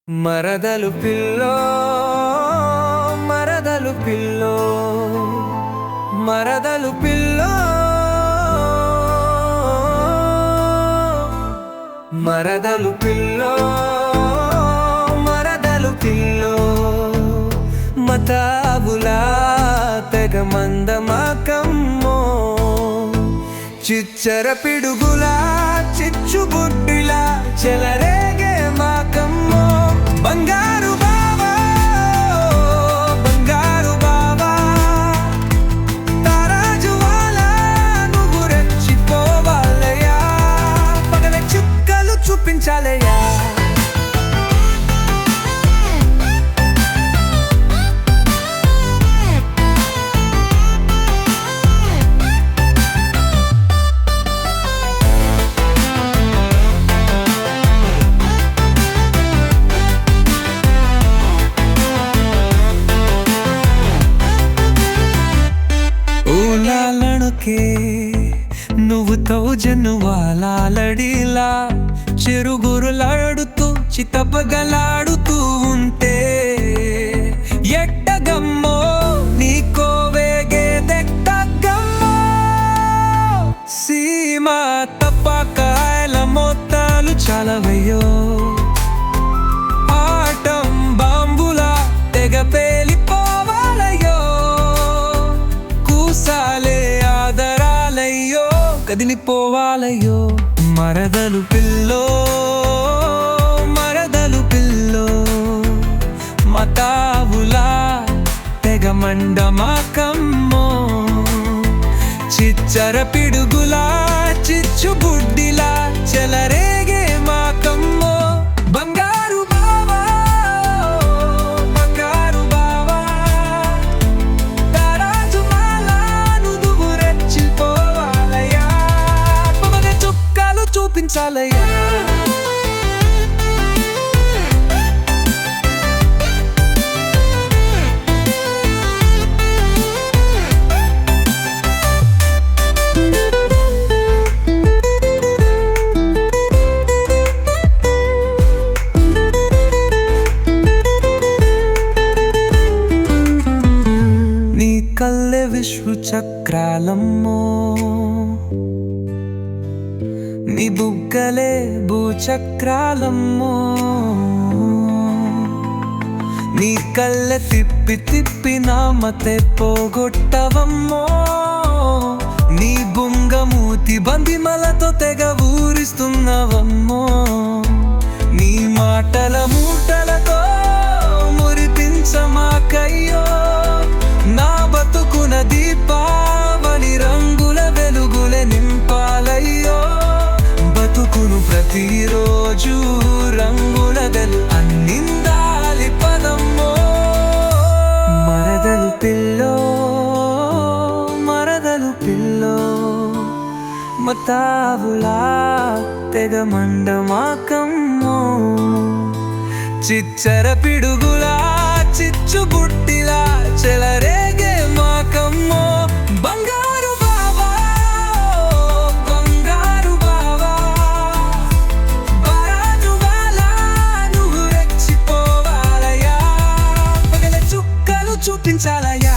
మరదలు పిల్లో మరదలు పిల్లో మరదలు పిల్లో మరదలు పిల్లో మరదలు పిల్లో మతాబులా తెగ మందమాకమ్మో చిచ్చర పిడుగులా చిచ్చుబుడ్డిలా చెలరేగే మాకమ్మో బంగారు బావా బంగారు బావా తారాజువాలా నువ్వు రెచ్చిపోవాలయ్యా పగల చుక్కలు చూపించాలయ్యా నువ్వు తౌజను వాలాలడిలా చెరుగురులాడుతూ చితపగలాడుతూ ఉంటే ఎట్టగమ్మో నీకోవేగే దెట్టగమ్మో సీమా తప్పకాయల మొత్తాలు చాలవయ్యో ఆటం బాంబులా తెగ పేలిపోవాలయ్యో కూసాలే ఆదరాలయ్యో కదిలిపోవాలయ్యో మరదలు పిల్లో మరదలు పిల్లో మతావులా తెగ మండమాకమ్మో చిచ్చర పిడుగులా చిచ్చుబుడ్డిలా చెలరేగే మాకమ్మో బంగారు బావా బంగారు బావా తారాజువాలా నువ్వు రెచ్చిపోవాలయ్యా పగల చుక్కలు చూపించాలయ్యా కల్లె విశ్వ చక్రాలమ్మో నీ బుగ్గలే భూచక్రాలమ్మో నీ కళ్ళె తిప్పి తిప్పి నా మతే పోగొట్టవమ్మో నీ బుంగమూతి బందిమలతో తెగ ఊరిస్తున్నవమ్మో నీ మాటల మూటలతో మురిపించమాకయ్యో నా బతుకున దీపావళి రంగుల వెలుగులే నింపాలయ్యో బతుకును ప్రతిరోజు రంగుల వెలు అన్నిందాలి పదమ్మో మరదలు పిల్లో మరదలు పిల్లో మతాబులా తెగ మండమాకమ్మో చిచ్చర పిడుగులా చిచ్చుబుట్టిలా చెలరేగే మాకమ్మో బంగారు బావా బంగారు బావా తారాజువాలా నువ్వు రెచ్చిపోవాలయ్యా పగల చుక్కలు చూపించాలయ్యా